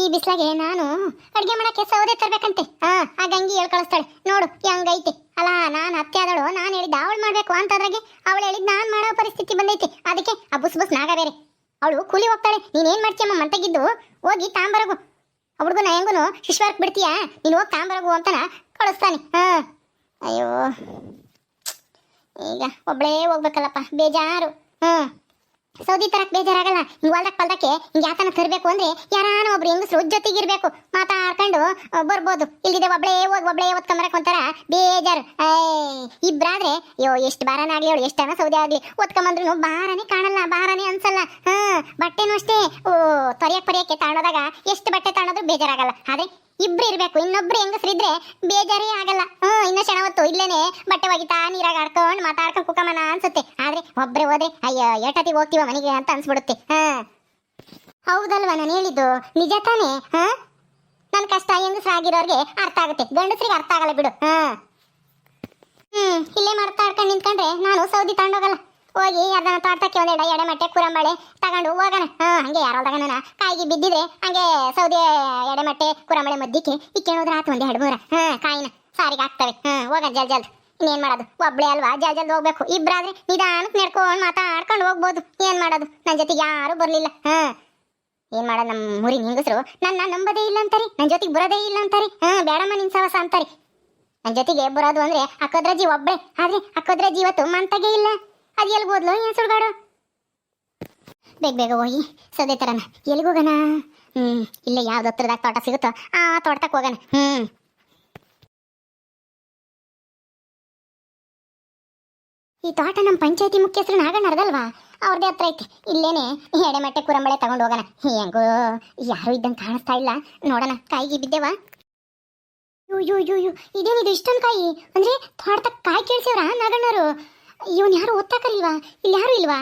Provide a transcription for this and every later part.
ಈ ಬಿಸ್ಲಾಗೆ ನಾನು ಅಡ್ಗೆ ಮಾಡಕ್ಕೆ ಸೌದೆ ತರ್ಬೇಕಂತೆ. ಆ ಗಂಗಿ ಹೇಳ್ ಕಳಿಸ್ತಾಳೆ ನೋಡು ಹೆಂಗೈತೆ. ಅಲ್ಲ ನಾನು ಅತ್ತೆ ಆದಳು, ನಾನು ಹೇಳಿದ್ದ ಅವಳು ಮಾಡ್ಬೇಕು ಅಂತದ್ರಾಗೆ ಅವಳು ಹೇಳಿದ್ ನಾನ್ ಮಾಡೋ ಪರಿಸ್ಥಿತಿ ಬಂದೈತೆ. ಅದಕ್ಕೆ ಆ ಬುಸ್ ಬುಸ್ ನಾಗ ಬೇರೆ ಅವಳು ಕೂಲಿ ಹೋಗ್ತಾಳೆ. ನೀನೇನ್ ಮಾಡ್ತೀಯಮ್ಮ ಮಂತಗಿದ್ದು ಹೋಗಿ ತಾಂಬರಗು. ಹುಡುಗನ ಹೆಂಗುನು ಶಿಶ್ವಾರ್ಕ್ ಬಿಡ್ತೀಯ, ನೀನು ಹೋಗಿ ತಾಂಬರಗು ಅಂತನ ಕಳಿಸ್ತಾನೆ. ಅಯ್ಯೋ ಈಗ ಒಬ್ಳೇ ಹೋಗ್ಬೇಕಲ್ಲಪ್ಪ, ಬೇಜಾರು. ಸೌದಿ ತರಕ್ ಬೇಜಾರಾಗಲ್ಲ. ಹಿಂಗ್ ಹೊಲ್ದಕ್ ಪಲ್ದಕ್ಕೆ ಹಿಂಗ್ ಯಾತನ ತರಬೇಕು ಅಂದ್ರೆ ಯಾರಾನ ಒಬ್ರು ಹೆಂಗಸ್ರು ಜೊತೆಗಿರ್ಬೇಕು, ಮಾತಾಡ್ಕೊಂಡು ಬರ್ಬೋದು. ಇಲ್ದಿದೆ ಒಬ್ಳೇ ಹೋಗಿ ಒಬ್ಳೇ ಒತ್ಕೊಂಬರಕ್ ಒಂಥರ ಬೇಜಾರು. ಇಬ್ರಾದ್ರೆ ಅಯ್ಯೋ ಎಷ್ಟು ಭಾರನಾಗ್ಲಿ, ಅವಳು ಎಷ್ಟನ ಸೌದೆ ಆಗ್ಲಿ ಒತ್ಕೊಂಬಂದ್ರು ಭಾರನೇ ಕಾಣಲ್ಲ, ಭಾರನೇ ಅನ್ಸಲ್ಲ. ಬಟ್ಟೆನೂ ಅಷ್ಟೇ ತೊರೆಯಕ್ ಪರ್ಯಕ್ಕೆ ತಾಣೋದಾಗ ಎಷ್ಟು ಬಟ್ಟೆ ತಾಣೋದ್ರು ಬೇಜಾರಾಗಲ್ಲ. ಆದ್ರೆ ಇಬ್ರು ಇರ್ಬೇಕು, ಇನ್ನೊಬ್ರು ಹೆಂಗಸ್ರಿದ್ರೆ ಬೇಜಾರೇ ಆಗಲ್ಲ. ಇನ್ನ ಕ್ಷಣ ಹೊತ್ತು ಇಲ್ಲೇನೆ ಬಟ್ಟೆ ಒಗಿತಾ ನೀರಾಗ ಆಡ್ಕೊಂಡು ಮಾತಾಡ್ಕೊಂಡು ಕುಕ್ಕಮನ ಅನ್ಸುತ್ತೆ. ಆದ್ರೆ ಒಬ್ರೆ ಹೋದ್ರೆ ಅಯ್ಯೋ ಏಟತಿಗೆ ಹೋಗ್ತೀವ ಮನೆಗೆ ಅಂತ ಅನ್ಸ್ಬಿಡುತ್ತೆ. ಹೌದಲ್ವಾ ನಾನು ಹೇಳಿದ್ದು ನಿಜ ತಾನೇ? ನನ್ ಕಷ್ಟ ಹೆಂಗಸ್ರಾಗಿರೋರ್ಗೆ ಅರ್ಥ ಆಗುತ್ತೆ, ಗಂಡಸ್ರಿಗೆ ಅರ್ಥ ಆಗಲ್ಲ ಬಿಡು. ಇಲ್ಲೇ ಮಾತಾಡ್ಕೊಂಡು ನಿಂತ್ಕೊಂಡ್ರೆ ನಾನು ಸೌದಿ ತಗೊಂಡೋಗಲ್ಲ. ಹೋಗಿ ಅದನ್ನ ತೋಟಕ್ಕೆ ಒಂದೆರಡು ಎಡೆಮಟ್ಟೆ ಕುರಂಬಳೆ ತಗೊಂಡು ಹೋಗೋಣ. ಹಂಗೆ ಯಾರೋದಾಗ ನಾನು ಕಾಯಿಗೆ ಬಿದ್ದಿದ್ರೆ ಹಂಗೆ ಸೌದೆ ಎಡೆಮಟ್ಟೆ ಕುರಂಬಳೆ ಮದ್ದಿಕ್ಕೆ ಇಕ್ಕೇಳೋದ್ರ ಆತು ಒಂದ್ 2-3 ಕಾಯಿನ ಸಾರಿಗೆ ಆಗ್ತವೆ. ಹೋಗೋಣ ಜಲ್ದಿ. ಇನ್ನೇನ್ ಮಾಡೋದು, ಒಬ್ಳೆ ಅಲ್ವಾ, ಜಲ್ದಿ ಹೋಗ್ಬೇಕು. ಇಬ್ರಾದ್ರೆ ನಿಧಾನಕ್ಕೆ ನಡ್ಕೊಂಡು ಮಾತಾಡ್ಕೊಂಡು ಹೋಗ್ಬೋದು. ಏನ್ ಮಾಡೋದು, ನನ್ನ ಜೊತೆಗೆ ಯಾರು ಬರ್ಲಿಲ್ಲ. ಏನ್ ಮಾಡೋದು, ನಮ್ಮ ಊರಿನ ಹೆಂಗಸರು ನನ್ನ ನಂಬದೇ ಇಲ್ಲ ಅಂತಾರೆ, ನನ್ನ ಜೊತೆಗೆ ಬರೋದೇ ಇಲ್ಲ ಅಂತಾರೆ. ಬೇಡಮ್ಮ ನಿನ್ ಸವಸ ಅಂತಾರೆ. ನನ್ನ ಜೊತೆಗೆ ಬರೋದು ಅಂದ್ರೆ ಅಕ್ಕದ್ರಜ್ಜಿ ಒಬ್ಳೆ. ಆದ್ರೆ ಅಕ್ಕದ್ರಜ್ಜಿ ಇವತ್ತು ಮಂತಗೆ ಇಲ್ಲ. ಅದು ಎಲ್ಗೋದ್ಲು ಏನ್ ಸುಳ್ಗಾಡು. ಬೇಗ ಹೋಗಿ ಸೌದೆ ತರನ. ಎಲ್ಲಿಗೋಗಣ? ಇಲ್ಲೇ ಯಾವ್ದು ಹತ್ರದಾಗ ತೋಟ ಸಿಗುತ್ತೋ ಆ ತೋಟಕ್ಕೆ ಹೋಗೋಣ. ಈ ತೋಟ ನಮ್ಮ ಪಂಚಾಯತಿ ಮುಖ್ಯಸ್ಥರು ನಾಗಣ್ಣರದಲ್ವಾ, ಅವ್ರದೇ ಹತ್ರ ಐತೆ. ಇಲ್ಲೇನೆ ಎಡೆಮಟ್ಟೆ ಕುರಂಬಳೆ ತಗೊಂಡು ಹೋಗೋಣ. ಹೆಂಗೋ ಯಾರು ಇದ್ದಂಗೆ ಕಾಣಿಸ್ತಾ ಇಲ್ಲ. ನೋಡೋಣ, ಕಾಯಿಗೆ ಬಿದ್ದೇವಾ? ಯೋ ಇದೇನಿದು ಇಷ್ಟೊಂದು ಕಾಯಿ? ಅಂದ್ರೆ ತೋಟದಾಗ ಕಾಯಿ ಕೇಳಿಸಿವ್ರ ನಾಗಣ್ಣರು? ಇವನ್ ಯಾರು ಓದ್ತಾಕಲ್ವಾ? ಇಲ್ಲಿ ಯಾರು ಇಲ್ವಾ?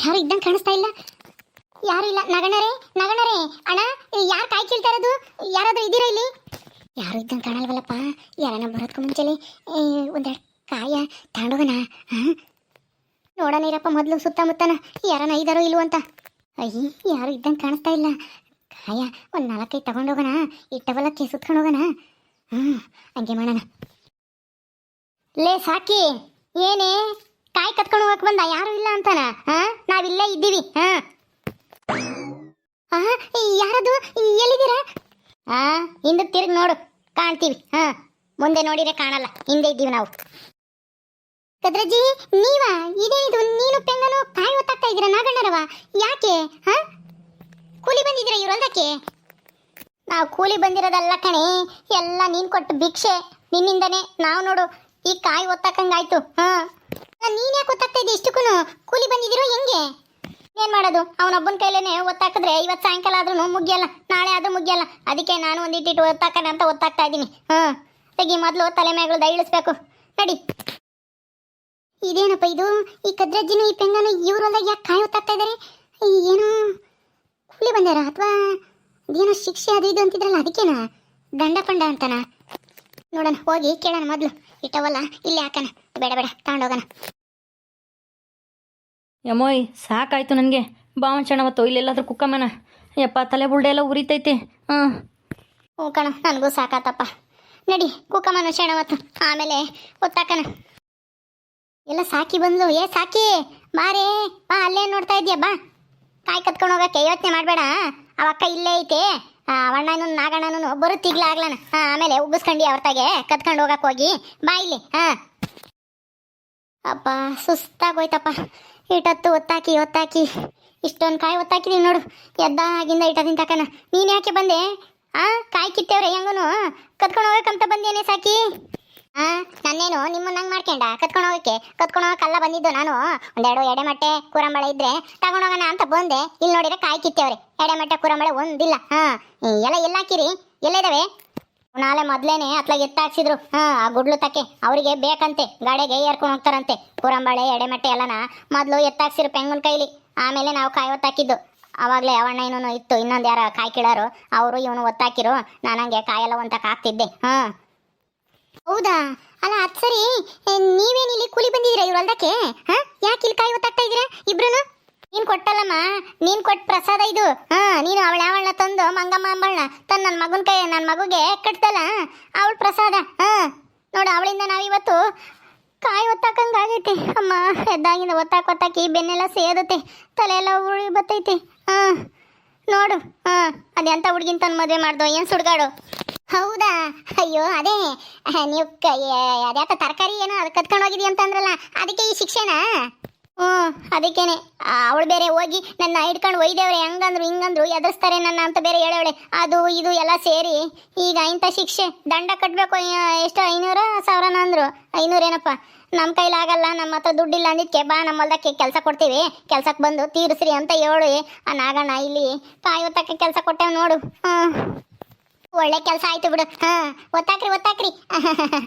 ಯಾರು ಇದ್ದಂಗೆ ಕಾಣಿಸ್ತಾ ಇಲ್ಲ. ಯಾರು ಇಲ್ಲ. ನಗಣರೇ ಅಣ್ಣ, ಯಾರು ಕಾಯಿ ಕೇಳ್ತಾ ಇರೋದು? ಯಾರಾದ್ರೂ ಇದ್ದೀರಾ ಇಲ್ಲಿ? ಯಾರು ಇದ್ದಂಗೆ ಕಾಣಲ್ವಲ್ಲಪ್ಪ. ಯಾರನ್ನ ಬರೋದಕ್ಕೂ ಮುಂಚೆಲೆ ಒಂದೆರಡು ಕಾಯ ತಗೊಂಡೋಗಣ. ನೋಡೋಣ ಇರಪ್ಪ ಮೊದಲು ಸುತ್ತಮುತ್ತನ ಯಾರನ್ನ ಇದ್ದಾರೋ ಇಲ್ವ ಅಂತ. ಯಾರು ಇದ್ದಂಗೆ ಕಾಣಿಸ್ತಾ ಇಲ್ಲ. ಕಾಯ ಒಂದು 4-5 ತಗೊಂಡೋಗೋಣ. ಇಟ್ಟವಲಕ್ಕೆ ಸುತ್ಕೊಂಡು ಹೋಗೋಣ. ಹಂಗೆ ಮಾಡೋಣ. ಲೇ ಸಾಕಿ, ಏನೇ ಕಾಯಿ ಕತ್ಕೊಂಡು ಹೋಗಕ್ ಬಂದ? ಯಾರು ಇಲ್ಲ ಅಂತಾನ? ನಾವಿಲ್ಲೇ ಇದ್ದೀವಿ. ಯಾರದು? ಎಲ್ಲಿದ್ದೀರಾ? ಹಿಂದಕ್ಕೆ ತಿರುಗಿ ನೋಡು, ಕಾಣ್ತೀವಿ. ಮುಂದೆ ನೋಡಿದ್ರೆ ಕಾಣಲ್ಲ, ಹಿಂದೆ ಇದ್ದೀವಿ ನಾವು. ಕದ್ರಜ್ಜಿ ನೀವಾ? ಇದೇನಿದು, ನೀನು ಪೆಂಗನು ಕಾಯಿ ಒತ್ತಾಗ್ತಾ ಇದ್ದೀರಾ ನಾಗಣ್ಣರವ? ಯಾಕೆ? ಕೂಲಿ ಬಂದಿದ್ದೀರಾ ಇವ್ರಲ್ದಕ್ಕೆ? ನಾವು ಕೂಲಿ ಬಂದಿರೋದಲ್ಲ ಕಣೆ, ಎಲ್ಲ ನೀನ್ ಕೊಟ್ಟು ಭಿಕ್ಷೆ. ನಿನ್ನಿಂದನೇ ನಾವು ನೋಡು ಈ ಕಾಯಿ ಒತ್ತಾಕಂಗಾಯ್ತು. ನೀನ್ ಯಾಕೆ ಒತ್ತಾಗ್ತಾ ಇದ್ದಿ? ಇಷ್ಟಕ್ಕೂ ಕೂಲಿ ಬಂದಿದ್ದೀರೋ ಹೆಂಗೆ? ಏನ್ ಮಾಡೋದು, ಅವನೊಬ್ಬನ ಕೈಲೇನೆ ಒತ್ತಾಕಿದ್ರೆ ಇವತ್ತು ಸಾಯಂಕಾಲ ಆದ್ರೂ ಮುಗಿಯಲ್ಲ, ನಾಳೆ ಆದ್ರೂ ಮುಗಿಯಲ್ಲ. ಅದಕ್ಕೆ ನಾನು ಒಂದಿಟ್ಟಿಟ್ಟು ಒತ್ತಾಕಣ ಅಂತ ಒತ್ತಾಕ್ತಾ ಇದ್ದೀನಿ. ತೆಗಿ ಮೊದಲು ತಲೆ ಮೇಗಳು ದೈಳಿಸ್ಬೇಕು. ನಡಿ. ಇದೇನಪ್ಪ ಇದು? ಈ ಕದ್ರಜ್ಜಿನ ಈ ಪೆಂಗನು ಇವ್ರೊಲ್ದಾಗ ಯಾಕೆ ಕಾಯಿ ಒತ್ತಾಕ್ತಾ ಇದ್ದಾರೆ? ಏನೋ ಕೂಲಿ ಬಂದಾರ ಅಥವಾ ಇದೇನೋ ಶಿಕ್ಷೆ ಅದು ಇದು ಅಂತಿದ್ರಲ್ಲ, ಅದಕ್ಕೇನಾ ದಂಡ ಪಂಡ ಅಂತನ? ನೋಡೋಣ, ಹೋಗಿ ಕೇಳೋಣ ಮೊದಲು. ಇಟ್ಟವಲ್ಲ ಇಲ್ಲೇ ಹಾಕೋಣ. ಬೇಡ ತಗೊಂಡೋಗೋಣ. ಯಮ್ಮೋಯ್ ಸಾಕಾಯ್ತು ನನಗೆ. ಬಾವಂಚಣವತ್ತು ಇಲ್ಲೆಲ್ಲಾದ್ರೂ ಕುಕ್ಕಮ್ಮನ. ಯಪ್ಪ ತಲೆ ಬುಲ್ಡೆ ಎಲ್ಲ ಉರಿತೈತೆ. ಹ್ಞೂ ಕಣ, ನನಗೂ ಸಾಕಾತಪ್ಪ. ನಡಿ ಕುಕ್ಕಮ್ಮನ ಶಣವತ್ತು, ಆಮೇಲೆ ಒತ್ತಾಕನ. ಎಲ್ಲ ಸಾಕಿ ಬಂದ್ಲು. ಸಾಕಿ ಬಾರೇ ಬಾ, ಅಲ್ಲೇ ನೋಡ್ತಾ ಇದೀಯ ಬಾ. ಕಾಯಿ ಕತ್ಕೊಂಡು ಹೋಗಕ್ಕೆ ಯೋಚನೆ ಮಾಡಬೇಡ. ಅವಕ್ಕ ಇಲ್ಲೇ ಐತೆ. ಅಣ್ಣನೂ ನಾಗಣ್ಣನೂ ಬರುತ್ತಿಗ್ಲ ಆಗ್ಲನ. ಆಮೇಲೆ ಉಗ್ಗಿಸ್ಕೊಂಡು ಅವ್ರತಾಗೆ ಕತ್ಕೊಂಡು ಹೋಗಕ್ಕೆ ಹೋಗಿ ಬಾ ಇಲ್ಲಿ. ಅಪ್ಪ ಸುಸ್ತಾಗೋಯ್ತಪ್ಪ. ಇಟ್ಟತ್ತು ಒತ್ತಾಕಿ ಇಷ್ಟೊಂದು ಕಾಯಿ ಒತ್ತಾಕಿದೀನಿ ನೋಡು. ಎದ್ದಾಗಿಂದ ಇಟ್ಟದಿಂದ ತಕನ. ನೀನು ಯಾಕೆ ಬಂದೆ? ಕಾಯಿ ಕಿತ್ತೇವ್ರೆ ಹೆಂಗನು ಕತ್ಕೊಂಡು ಹೋಗಕ್ಕಂತ ಬಂದೇನೆ ಸಾಕಿ. ನನ್ನೇನು ನಿಮ್ಮನ್ನಂಗೆ ಮಾಡ್ಕೊಂಡ ಕತ್ಕೊಂಡು ಹೋಗಕ್ಕಲ್ಲ ಬಂದಿದ್ದು ನಾನು. ಒಂದೆರಡು ಎಡೆಮಟ್ಟೆ ಕುರಂಬಳೆ ಇದ್ರೆ ತಗೊಂಡೋಗೋಣ ಅಂತ ಬಂದೆ. ಇಲ್ಲಿ ನೋಡಿದ್ರೆ ಕಾಯಿ ಕಿತ್ತೇವ್ರೆ. ಎಡೆಮಟ್ಟೆ ಕುರಂಬಳೆ ಒಂದಿಲ್ಲ. ಎಲ್ಲ ಎಲ್ಲಾಕಿರಿ? ಎಲ್ಲೇದಾವೆ? ನಾಳೆ ಮೊದ್ಲೇನೆ ಅತ್ಲಾಗ ಎತ್ತಾಕ್ಸಿದ್ರು. ಆ ಗುಡ್ಲು ತಕ್ಕೆ ಅವರಿಗೆ ಬೇಕಂತೆ, ಗಾಡಿಗೆ ಏರ್ಕೊಂಡು ಹೋಗ್ತಾರಂತೆ. ಕುರಂಬಳೆ ಎಡೆಮಟ್ಟೆ ಎಲ್ಲನ ಮೊದಲು ಎತ್ತಾಕ್ಸಿರು ಪೆಂಗನ್ ಕೈಲಿ. ಆಮೇಲೆ ನಾವು ಕಾಯಿ ಒತ್ತಾಕಿದ್ದು. ಅವಾಗಲೇ ಅವಣ್ಣ ಏನೋ ಇತ್ತು, ಇನ್ನೊಂದು ಯಾರ ಕಾಯಿ ಕೀಳಾರು, ಅವರು ಇವನು ಒತ್ತಾಕಿರು. ನಾನಂಗೆ ಕಾಯೆಲ್ಲ ಒಂತಕ್ಕೆ ಹಾಕ್ತಿದ್ದೆ. ಹೌದಾ? ಅಲ್ಲ ಅದು ಸರಿ, ನೀವೇನಿಲ್ಲಿ ಕೂಲಿ ಬಂದಿದ್ದೀರಾ ಇವ್ರು ಹೊಲ್ದಕ್ಕೆ? ಯಾಕೆ ಇಲ್ಲಿ ಕಾಯಿ ಒತ್ತಾಕ್ತಾ ಇದ್ದೀರಾ ಇಬ್ರು? ನೀನ್ ಕೊಟ್ಟಲ್ಲಮ್ಮ, ನೀನ್ ಕೊಟ್ಟ ಪ್ರಸಾದ ಇದು. ನೀನು ಅವಳನ್ನ ತಂದು ಮಂಗಮ್ಮ ಅಂಬಳನ್ನ ತಂದು ನನ್ನ ಮಗನ ಕೈ ನನ್ನ ಮಗುಗೆ ಕಟ್ತಲ್ಲ, ಅವಳ ಪ್ರಸಾದ. ನೋಡು, ಅವಳಿಂದ ನಾವಿವತ್ತು ಕಾಯಿ ಒತ್ತಾಕಂಗಾಗೈತೆ ಅಮ್ಮ. ಎದ್ದಾಗಿಂದ ಒತ್ತಾಕಿ ಬೆನ್ನೆಲ್ಲ ಸೇದತ್ತೆ, ತಲೆ ಎಲ್ಲ ಉಳಿ ಬತ್ತೈತೆ. ನೋಡು, ಅದೆಂತ ಹುಡುಗಿನ ತನ್ನ ಮದುವೆ ಮಾಡ್ದೋ ಏನು ಸುಡ್ಗಾಡು. ಹೌದಾ? ಅಯ್ಯೋ ಅದೇ ನೀವು ಅದ್ಯಾಕ ತರಕಾರಿ ಏನೋ ಅದು ಕತ್ಕೊಂಡು ಹೋಗಿದಿ ಅಂತ ಅಂದ್ರಲ್ಲ, ಅದಕ್ಕೆ ಈ ಶಿಕ್ಷೆನಾ? ಅದಕ್ಕೇನೆ ಅವಳು ಬೇರೆ ಹೋಗಿ ನನ್ನ ಹಿಡ್ಕೊಂಡು ಒಯ್ದೇವ್ರೆ, ಹಂಗಂದ್ರು ಹಿಂಗಂದ್ರು ಎದುರಿಸ್ತಾರೆ ನನ್ನ ಅಂತ ಬೇರೆ ಹೇಳವಳೆ. ಅದು ಇದು ಎಲ್ಲ ಸೇರಿ ಈಗ ಇಂಥ ಶಿಕ್ಷೆ ದಂಡ ಕಟ್ಟಬೇಕು. ಎಷ್ಟು 500,000 ಅಂದರು. 500 ಏನಪ್ಪ, ನಮ್ಮ ಕೈಲಾಗಲ್ಲ, ನಮ್ಮ ಹತ್ರ ದುಡ್ಡಿಲ್ಲ ಅಂದಿದ್ಕೆ ಬಾ ನಮ್ಮ ಹೊಲ್ದಕ್ಕೆ ಕೆಲಸ ಕೊಡ್ತೀವಿ, ಕೆಲ್ಸಕ್ಕೆ ಬಂದು ತೀರಿಸ್ರಿ ಅಂತ ಹೇಳಿ ಆ ನಾಗಣ್ಣ ಇಲ್ಲಿ ಕಾಯಿ ಒತ್ತಕ್ಕೆ ಕೆಲಸ ಕೊಟ್ಟೆವು ನೋಡು. ಒಳ್ಳೆ ಕೆಲಸ ಆಯ್ತು ಬಿಡು. ಒತ್ತಾಕ್ರಿ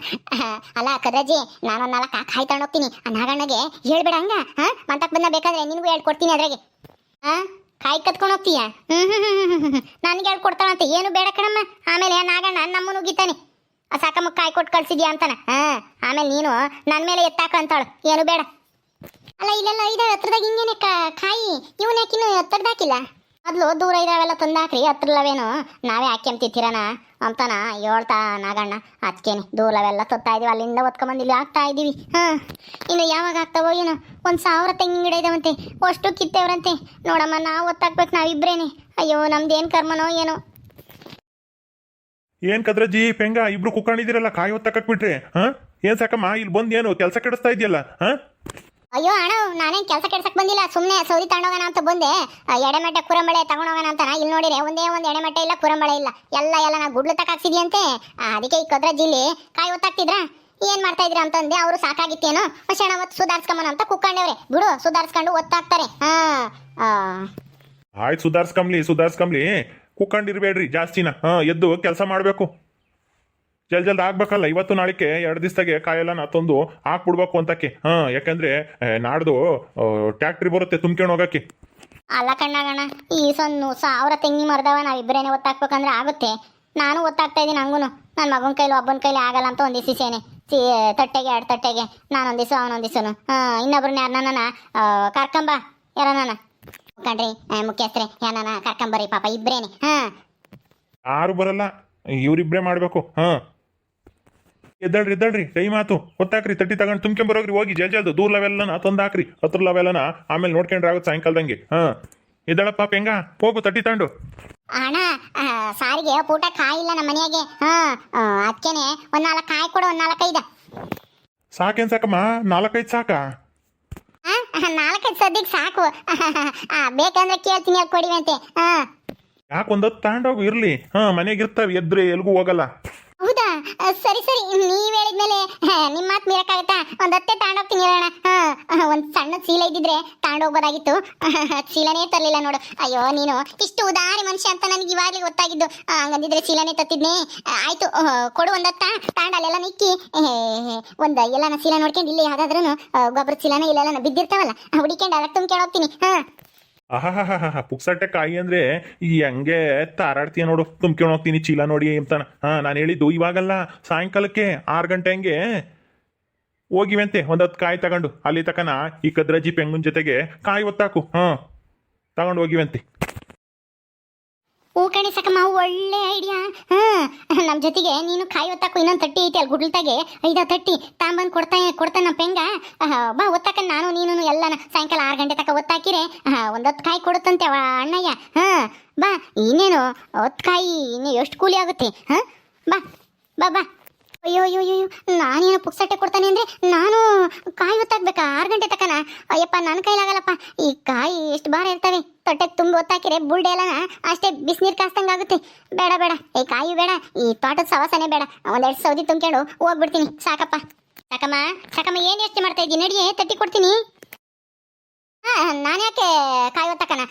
ಅಲ್ಲ ಕದ್ರಜ್ಜಿ, ನಾನೊಂದು 4 ಕಾಯಿ ತಗೊಂಡೋಗ್ತೀನಿ. ಆ ನಾಗಣ್ಣಗೆ ಹೇಳ್ಬೇಡ ಹಂಗ. ಮಂತಕ್ಕೆ ಬಂದ ಬೇಕಾದ್ರೆ ನಿನಗೂ ಹೇಳ್ಕೊಡ್ತೀನಿ. ಅದ್ರಾಗೆ ಕಾಯಿ ಕತ್ಕೊಂಡು ಹೋಗ್ತೀಯ. ನನಗೆ ಹೇಳ್ಕೊಡ್ತಾಳಂತೆ. ಏನು ಬೇಡ ಕಣಮ್ಮ. ಆಮೇಲೆ ನಾಗಣ್ಣ ನಮ್ಮನ್ನು ಉಗಿತಾನೆ, ಸಾಕಮ್ಮ ಕಾಯಿ ಕೊಟ್ಟು ಕಳ್ಸಿದ್ಯಾ ಅಂತಾನ. ಆಮೇಲೆ ನೀನು ನನ್ನ ಮೇಲೆ ಎತ್ತಾಕ ಅಂತಾಳು. ಏನು ಬೇಡ. ಅಲ್ಲ ಇಲ್ಲೆಲ್ಲ ಇದಾವೆ ಹತ್ರದಾಗ, ಹಿಂಗೇನೆ ಕಾಯಿ. ಇವನ್ ಯಾಕಿನ್ನು ಹತ್ರದಾಕಿಲ್ಲ? ಮೊದಲು ದೂರ ಇದಾವೆಲ್ಲ ತಂದಾಕ್ರಿ, ಹತ್ರಲ್ಲವೇನು ನಾವೇ ಹಾಕ್ಯಂತಿತ್ತಿರಣ ಅಂತಾನ ಹೇಳ್ತಾ ನಾಗಣ್ಣ. ಅದಕ್ಕೇನೆ ದೂರವೆಲ್ಲ ತೊತ್ತಾ ಇದೀವಿ, ಅಲ್ಲಿಂದ ಒತ್ಕೊಂಬಂದು ಇಲ್ಲಿ ಹಾಕ್ತಾ ಇದೀವಿ. ಇನ್ನು ಯಾವಾಗ ಆಗ್ತಾವೋ ಏನೋ. 1,000 ತೆಂಗಿನ ಗಿಡ ಇದಾವಂತೆ, ಅಷ್ಟು ಕಿತ್ತೇವ್ರಂತೆ. ನೋಡಮ್ಮ, ನಾವು ಒತ್ತಾಕ್ಬೇಕು ನಾವಿಬ್ರೇನೆ. ಅಯ್ಯೋ ನಮ್ದೇನು ಕರ್ಮನೋ ಏನೋ. ಏನ್ ಕದ್ರಜ್ಜಿ ಪೆಂಗ ಇಬ್ರು ಕುಕ್ಕೊಂಡಿದ್ದೀರಲ್ಲ, ಕಾಯಿ ಹೊತ್ತಕ್ ಬಿಟ್ರೆ ಏನ್ ಸಾಕಮ್ಮ ಇಲ್ಲಿ ಬಂದು ಏನು ಕೆಲಸ ಕೆಡಿಸ್ತಾ ಇದೆಯಲ್ಲ? ಅಯ್ಯೋ ಅಣ್ಣ, ನಾನೇನು ಕೆಲಸ ಕೆಡ್ಸಕ್ ಬಂದಿಲ್ಲ, ಸುಮ್ಮನೆ ಸೌದಿ ತಗೊಂಡೋಗೋಣ ಅಂತ ಬಂದೆ. ಎಡೆಮೆಟ್ಟೆ ಕುರಂಬಳೆ ತಗೊಂಡೋಗೋಣ ಅಂತ. ಇಲ್ಲಿ ನೋಡಿರಿ, ಒಂದೇ ಒಂದು ಎಡೆಮೆಟ್ಟೆ ಇಲ್ಲ, ಕುರಂಬಳೆ ಇಲ್ಲ, ಎಲ್ಲ ನಾ ಗುಡ್ಲು ತಕ್ಕಾಕ್ಸಿದ್ಯಂತೆ. ಅದಕ್ಕೆ ಈ ಕದ್ರಜ್ಜಿಲಿ ಕಾಯಿ ಹೊತ್ತಾಕ್ತಿದ್ರ, ಏನ್ ಮಾಡ್ತಾ ಇದ್ರ ಅಂತಂದೆ. ಅವರು ಸಾಕಾಗಿತ್ತೇನೋ ಕ್ಷಣ ಹೊತ್ತು ಸುಧಾರಿಸ್ಕೊಂಬನ ಅಂತ ಕುಕ್ಕೊಂಡವ್ರೆ. ಬಿಡು, ಸುಧಾರಿಸ್ಕೊಂಡು ಒತ್ತಾಕ್ತಾರೆ. ಆಯ್ತು, ಸುಧಾರ್ಸ್ಕಂಬ್ಲಿ ಕುಕ್ಕೊಂಡಿರ್ಬೇಡ್ರಿ ಜಾಸ್ತಿನ. ಎದ್ದು ಕೆಲಸ ಮಾಡಬೇಕು. ಜಲ್ದಿ ಆಗ್ಬೇಕಲ್ಲ. ಇವತ್ತು ನಾಳಿಕೆ 2 ದಿವಸದಾಗೆ ಕಾಯೆಲ್ಲ ನಾ ತಂದು ಹಾಕ್ಬಿಡ್ಬೇಕು ಅಂತಕ್ಕೆ. ಯಾಕಂದ್ರೆ ನಾಡ್ದು ಟ್ಯಾಕ್ಟ್ರಿ ಬರುತ್ತೆ ತುಂಬ್ಕೊಂಡು ಹೋಗಕ್ಕೆ. ಅಲ್ಲ ಕಣ್ಣಾಗಣ, ಈ 1,000 ತೆಂಗಿ ಮರದವ ನಾವಿಬ್ಬರೇನೆ ಒತ್ತಾಕ್ಬೇಕಂದ್ರೆ ಆಗುತ್ತೆ. ನಾನು ಒತ್ತಾಕ್ತಾ ಇದ್ದೀನಿ ಹಂಗೂನು. ನನ್ನ ಮಗನ ಕೈಲಿ ಒಬ್ಬನ ಕೈಲಿ ಆಗಲ್ಲ ಅಂತ ಒಂದು ದಿವಸೇನೆ ತಟ್ಟೆಗೆ 2 ತಟ್ಟೆಗೆ ನಾನೊಂದು ದಿವಸ ಅವನೊಂದು ದಿವಸನು. ಇನ್ನೊಬ್ರನ್ನ ಯಾರನ್ನ ಕರ್ಕೊಂಬ, ಯಾರನ್ನ ಕಣ್ರಿ ಮುಖ್ಯಸ್ಥರೇ, ಯಾರನ್ನ ಕರ್ಕೊಂಬರ್ರಿ ಪಾಪ, ಇಬ್ರೇನೆ. ಯಾರು ಬರಲ್ಲ, ಇವ್ರಿಬ್ರೇ ಮಾಡ್ಬೇಕು. ಎದ್ದಳ್ರಿ ಟೈಮ್ ಆತು. ಹೊತ್ತಾಕ್ರಿ, ತಟ್ಟಿ ತಗೊಂಡು ತುಂಬ್ಕೊಂಬರೋಗ್ರಿ ಹೋಗಿ. ಜಲ್ದು ದೂರ ಲೆವೆಲ್ಲನ ತಂದಾಕ್ರಿ, ಹತ್ರ ಲೆವೆಲ್ಲನ ಆಮೇಲೆ ನೋಡ್ಕೊಂಡ್ರೆ ಆಗುತ್ತೆ ಸಾಯಂಕಾಲದಂಗೆ. ಎದ್ದಳಪ್ಪ ಪೆಂಗ, ಹೋಗು ತಟ್ಟಿ ತಗೊಂಡು. ಅಣ್ಣ, ಸಾರಿಗೆ ಪೂಟ ಕಾಯಿ ಇಲ್ಲ ನಮ್ಮ ಮನೆಯಾಗೆ. ಅದಕ್ಕೇನೆ ಒಂದು 4 ಕಾಯಿ ಕೊಡು, ಒಂದು 4-5. ಸಾಕೇನ್ ಸಾಕಮ್ಮ? 4-5 ಸಾಕಾ? 4-5 ಸದ್ಯಕ್ಕೆ ಸಾಕು. ಬೇಕಂದ್ರೆ ಕೇಳ್ತೀನಿ, ಅಲ್ಲಿ ಕೊಡಿವಂತೆ. ಯಾಕೆ 1 ಹೊತ್ತು ತಗೊಂಡೋಗು, ಇರ್ಲಿ. ಮನೆಗಿರ್ತಾವೆ, ಎದ್ರೆ ಎಲ್ಗೂ ಹೋಗಲ್ಲ. ಹೌದಾ? ಸರಿ ನೀವ್ ಹೇಳಿದ್ಮೇಲೆ ನಿಮ್ಮ ಮಾತು ಮೀರಕ್ಕಾಗತ್ತಾ? 1 ಹೊತ್ತೆ ತಗೊಂಡೋಗ್ತೀನಿ ಅಣ್ಣ. ಒಂದು ಸಣ್ಣ ಚೀಲ ಇದ್ದಿದ್ರೆ ತಗೊಂಡೋಗ್ಬೋದಾಗಿತ್ತು. ಚೀಲನೇ ತರಲಿಲ್ಲ ನೋಡು. ಅಯ್ಯೋ, ನೀನು ಇಷ್ಟು ಉದಾರಿ ಮನುಷ್ಯ ಅಂತ ನನಗೆ ಇವಾಗಲೇ ಗೊತ್ತಾಗಿದ್ದು. ಹಂಗಂದಿದ್ರೆ ಚೀಲನೇ ತತ್ತಿದ್ನೇ. ಆಯ್ತು, ಕೊಡು 1 ಹೊತ್ತ ತಗೊಂಡು ಅಲ್ಲೆಲ್ಲ ನಿಕ್ಕಿ ಒಂದು ಎಲ್ಲನ ಚೀಲ ನೋಡ್ಕೊಂಡು ಇಲ್ಲಿ ಯಾವ್ದಾದ್ರೂ ಗೊಬ್ಬರ ಚೀಲನ ಇಲ್ಲೆಲ್ಲ ಬಿದ್ದಿರ್ತಾವಲ್ಲ, ಹುಡಿಕೊಂಡು ಅದಕ್ಕೆ ತುಂಬ್ಕೊಂಡು ಹೋಗ್ತೀನಿ. ಪುಕ್ಸಟ್ಟೆ ಕಾಯಿ ಅಂದ್ರೆ ಈ ಹಂಗೆ ತಾರಾಡ್ತೀಯ ನೋಡು, ತುಂಬ್ಕೊಂಡು ಹೋಗ್ತೀನಿ ಚೀಲ ನೋಡಿ ಅಂತಾನ. ನಾನು ಹೇಳಿದ್ದು ಇವಾಗಲ್ಲ, ಸಾಯಂಕಾಲಕ್ಕೆ 6 ಗಂಟೆ ಹಂಗೆ ಹೋಗಿವಂತೆ. 1 ಹೊತ್ತು ಕಾಯಿ ತಗೊಂಡು ಅಲ್ಲಿ ತಕನ ಈ ಕದ್ರಜ್ಜಿ ಪೆಂಗುನ್ ಜೊತೆಗೆ ಕಾಯಿ ಒತ್ತಾಕು. ತಗೊಂಡು ಹೋಗಿವಂತೆ. ಹೂ ಕಣೆ ಸಾಕಮ್ಮ, ಒಳ್ಳೆ ಐಡಿಯಾ. ನಮ್ಮ ಜೊತೆಗೆ ನೀನು ಕಾಯಿ ಒತ್ತಾಕು. ಇನ್ನೊಂದು ತಟ್ಟಿ ಐತಿ ಅಲ್ಲಿ ಗುಡ್ಲತಾಗೆ, 5 ತಟ್ಟಿ ತಾಂಬಂದು ಕೊಡ್ತಾನೆ ನಮ್ಮ ಪೆಂಗ. ಬಾ ಒತ್ತಾಕ, ನಾನು ನೀನು ಎಲ್ಲನ ಸಾಯಂಕಾಲ 6 ಗಂಟೆ ತಕ ಒತ್ತಾಕಿರೆ 1 ಹೊತ್ತು ಕಾಯಿ ಕೊಡುತ್ತಂತೆ ಅಣ್ಣಯ್ಯ. ಬಾ, ಇನ್ನೇನು 10 ಕಾಯಿ ಇನ್ನು ಎಷ್ಟು ಕೂಲಿ ಆಗುತ್ತೆ. ಬಾ ಬಾ ಬಾ. ಅಯ್ಯೋ ನಾನೇನು ಪುಕ್ಸಟ್ಟೆ ಕೊಡ್ತಾನೆ ಅಂದರೆ ನಾನು ಕಾಯಿ ಒತ್ತಾಕ್ಬೇಕಾ 6 ಗಂಟೆ ತಕನ? ಅಯ್ಯಪ್ಪ, ನನ್ನ ಕೈಲಾಗಲ್ಲಪ್ಪ. ಈ ಕಾಯಿ ಎಷ್ಟು ಭಾರ ಇರ್ತವೆ, ತೊಟ್ಟೆಗೆ ತುಂಬ ಒತ್ತಾಕಿರೆ ಬುಲ್ಡೆ ಎಲ್ಲನ ಅಷ್ಟೇ ಬಿಸಿನೀರು ಕಾಸ್ತಂಗೆ ಆಗುತ್ತೆ. ಬೇಡ, ಈ ಕಾಯಿ ಬೇಡ, ಈ ತೋಟದ ಸವಾಸನೆ ಬೇಡ. 1-2 ಸೌದಿ ತುಂಬ್ಕೊಂಡು ಹೋಗ್ಬಿಡ್ತೀನಿ. ಸಾಕಮ್ಮ ಏನು ಯೋಚನೆ ಮಾಡ್ತಾ ಇದ್ದೀನಿ? ನಡಿಯೇ, ತಟ್ಟಿ ಕೊಡ್ತೀನಿ. ನಾನು ಯಾಕೆ ಕಾಯಿ ಒತ್ತಕನ?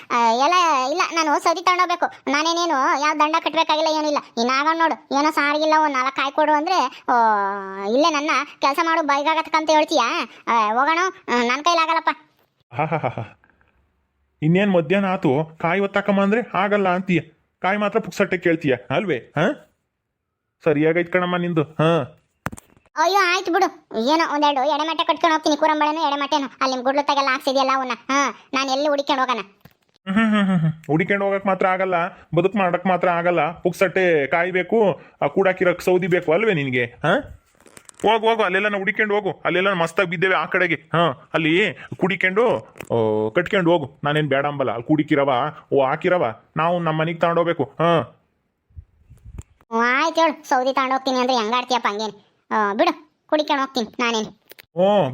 ಎಲ್ಲ ಇಲ್ಲ, ನಾನು ಸೌದಿ ತಗೊಂಡೋಗ್ಬೇಕು. ನಾನೇನೇನು ಯಾವ ದಂಡ ಕಟ್ಟಬೇಕಾಗಿಲ್ಲ, ಏನಿಲ್ಲ. ಇನ್ನಾಗ ನೋಡು, ಏನೋ ಸಾರಿಗಿಲ್ಲ, 4 ಕಾಯಿ ಕೊಡು ಅಂದರೆ ಇಲ್ಲೇ ನನ್ನ ಕೆಲಸ ಮಾಡು ಬೈಗಾಗತ್ತಕ್ಕಂತ ಹೇಳ್ತೀಯಾ? ಹೋಗೋಣ, ನನ್ನ ಕೈಲಾಗಲ್ಲಪ್ಪ. ಇನ್ನೇನು ಮಧ್ಯಾಹ್ನ ಆತು, ಕಾಯಿ ಒತ್ತಾಕಮ್ಮ ಅಂದ್ರೆ ಆಗಲ್ಲ ಅಂತೀಯ. ಕಾಯಿ ಮಾತ್ರ ಪುಕ್ಸಟ್ಟೆ ಕೇಳ್ತೀಯ ಅಲ್ವೇ? ಸರಿಯಾಗೈತ್ ಕಣಮ್ಮ ನಿಂದು. ಅಯ್ಯೋ ಆಯ್ತು ಬಿಡು, ಏನೋ ಒಂದೆರಡು ಎಡೆಮಟ್ಟೆ ಕಟ್ಕೊಂಡು ಹೋಗ್ತೀನಿ, ಕೂರಂಬಳೆನೋ ಎಡೆಮಟ್ಟೆನೋ ಅಲ್ಲಿ ನಿಮ್ಮ ಗುಡ್ಲತ್ತಾಗೆಲ್ಲ ಹಾಕ್ಸಿದೆಯಲ್ಲ ಅವನ್ನ. ನಾನು ಎಲ್ಲಿ ಹುಡಿಕೊಂಡು ಹೋಗೋಣ? ಹುಡಿಕೊಂಡು ಹೋಗಕ್ ಮಾತ್ರ ಆಗಲ್ಲ, ಬದುಕು ಮಾಡಕ್ ಮಾತ್ರ ಆಗಲ್ಲ. ಪುಕ್ಸಟ್ಟೆ ಕಾಯ್ಬೇಕು, ಆ ಕೂಡಾಕಿರಕ್ ಸೌದಿ ಬೇಕು ಅಲ್ವೇ ನಿನಗೆ? ಹೋಗು ಹೋಗು, ಅಲ್ಲೆಲ್ಲ ಹುಡಿಕೊಂಡು ಹೋಗು, ಅಲ್ಲೆಲ್ಲ ಮಸ್ತಾಗಿ ಬಿದ್ದೇವೆ ಆ ಕಡೆಗೆ. ಅಲ್ಲಿ ಕುಡಿಕೊಂಡು ಕಟ್ಕೊಂಡು ಹೋಗು, ನಾನೇನು ಬೇಡ ಅಂಬಲ್ಲ. ಅಲ್ಲಿ ಕುಡಿಕಿರವ ಹಾಕಿರವ, ನಾವು ನಮ್ಮ ಮನೆಗೆ ತಗೊಂಡೋಗ್ಬೇಕು. ಆಯ್ತು ಹೇಳು, ಸೌದಿ ತಗೊಂಡು ಹೋಗ್ತೀನಿ ಅಂದ್ರೆ ಹೆಂಗಾಡ್ತೀಯಪ್ಪ? ಹಂಗೇನು ಬಿಡು, ಕುಡಿಕೊಂಡು ಹೋಗ್ತೀನಿ ನಾನೇನು.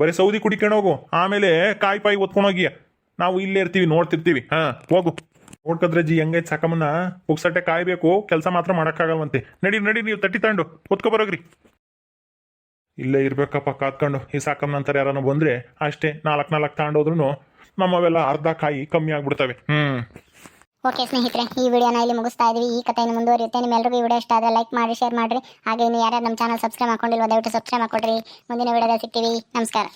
ಬರೀ ಸೌದಿ ಕುಡಿಕೊಂಡು ಹೋಗು, ಆಮೇಲೆ ಕಾಯಿ ಪಾಯಿ ಒತ್ಕೊಂಡೋಗಿ ನಾವು ಇಲ್ಲೇ ಇರ್ತೀವಿ, ನೋಡ್ತಿರ್ತೀವಿ. ಹೋಗು. ನೋಡ್ಕದ್ರಜ್ಜಿ ಹೆಂಗೈತೆ ಸಾಕಮ್ಮನ್ನ, ಪುಕ್ಸಟ್ಟೆ ಕಾಯ್ಬೇಕು, ಕೆಲಸ ಮಾತ್ರ ಮಾಡೋಕ್ಕಾಗಲ್ವಂತೆ. ನಡಿ ನಡಿ, ನೀವು ತಟ್ಟಿ ತಗೊಂಡು ಒತ್ಕೊಬರೋಗ್ರಿ. ಇಲ್ಲೇ ಇರ್ಬೇಕಪ್ಪ ಕಾತ್ಕೊಂಡು. ಈ ಸಾಕಮ್ಮ ನಂತರ ಯಾರನ್ನ ಬಂದ್ರೆ ಅಷ್ಟೇ, ನಾಲ್ಕು ತಗೊಂಡೋದ್ರು ನಮ್ಮವೆಲ್ಲ ಅರ್ಧ ಕಾಯಿ ಕಮ್ಮಿ ಆಗ್ಬಿಡ್ತವೆ. ಓಕೆ ಸ್ನೇಹಿತರೆ, ಈ ವಿಡಿಯೋನ ಇಲ್ಲಿ ಮುಗಿಸ್ತಾ ಇದೀವಿ. ಈ ಕಥೆಯನ್ನು ಮುಂದುವರಿಯುತ್ತೆ. ನಿಮ್ಮೆಲ್ಲರಿಗೂ ಈ ವಿಡಿಯೋ ಇಷ್ಟ ಆದರೆ ಲೈಕ್ ಮಾಡಿ, ಶೇರ್ ಮಾಡಿರಿ. ಹಾಗೆ ನೀವು ಯಾರ್ಯಾರು ನಮ್ಮ ಚಾನಲ್ ಸಬ್ಸ್ಕ್ರೈಬ್ ಮಾಡ್ಕೊಂಡಿಲ್ವ ದಯವಿಟ್ಟು ಸಬ್ಸ್ಕ್ರೈಬ್ ಮಾಡ್ಕೊಡ್ರಿ. ಮುಂದಿನ ವಿಡಿಯೋದಲ್ಲಿ ಸಿಗ್ತೀವಿ. ನಮಸ್ಕಾರ.